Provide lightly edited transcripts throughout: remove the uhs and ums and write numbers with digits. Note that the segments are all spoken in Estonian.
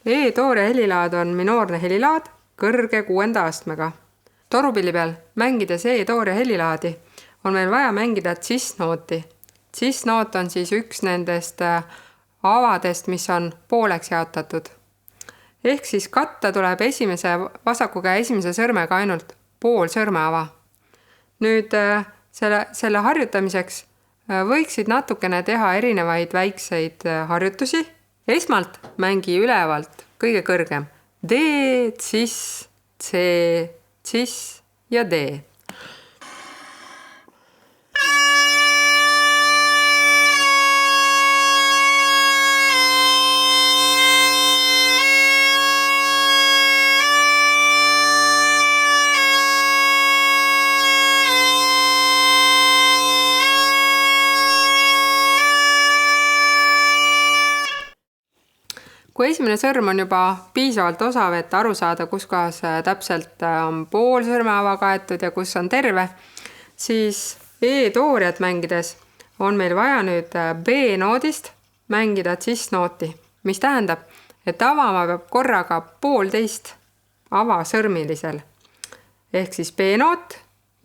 E-tooria helilaad on minoorne helilaad kõrge 6. astmega. Torupilli peal mängides E-tooria helilaadi on meil vaja mängida cis-nooti. Cis-noot on siis üks nendest avadest, mis on pooleks jaotatud. Ehk siis katta tuleb esimese vasaku käe esimese sõrmega ainult pool sõrmeava. Nüüd selle harjutamiseks võiksid natukene teha erinevaid väikseid harjutusi. Esmalt mängi ülevalt kõige kõrgem D, cis, C, cis ja D. Kui esimene sõrm on juba piisavalt osav, et aru saada, kus kohas täpselt on pool sõrmeava kaetud ja kus on terve, siis E-tooriat mängides on meil vaja nüüd B-noodist mängida cis-nooti, mis tähendab, et avama peab korraga 1,5 avasõrmilisel. Ehk siis B-noot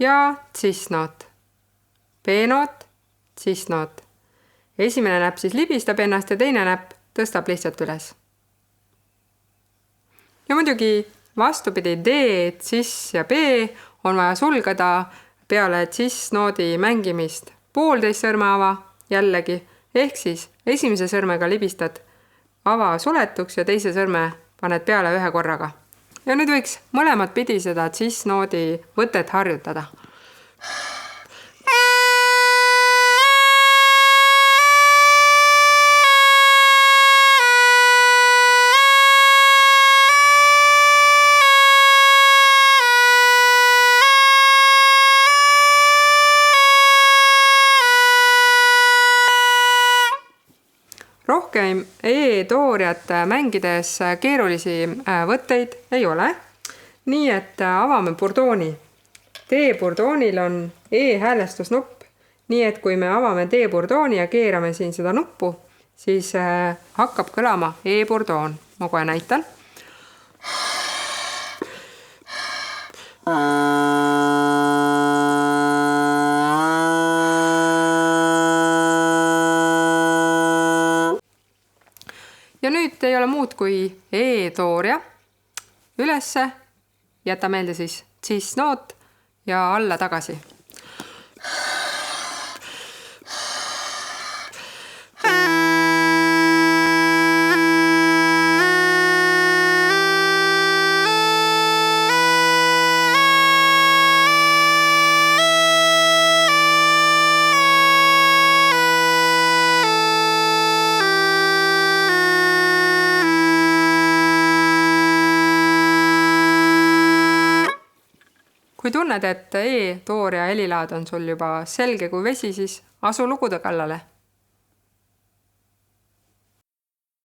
ja cis-noot. B-noot, cis-noot. Esimene näpp siis libistab ennast ja teine näpp tõstab lihtsalt üles. Ja muidugi vastupidi D, cis ja B on vaja sulgeda peale cis-noodi mängimist 1,5 sõrmeava jällegi, ehk siis esimese sõrmega libistad ava suletuks ja teise sõrme paned peale ühe korraga. Ja nüüd võiks mõlemat pidi seda cis-noodi võtet harjutada. Rohkem E-tooriat mängides keerulisi võtteid ei ole. Nii et avame burdooni. D-burdoonil on E-häälestusnupp. Nii et kui me avame D-burdooni ja keerame siin seda nuppu, siis hakkab kõlama E-burdoon. Ma kohe näitan. Ja nüüd ei ole muud kui E-tooria ülesse, jäta meelde siis cis-noot ja alla tagasi. Kui tunned, et E-tooria helilaad on sul juba selge kui vesi, siis asu lugude kallale.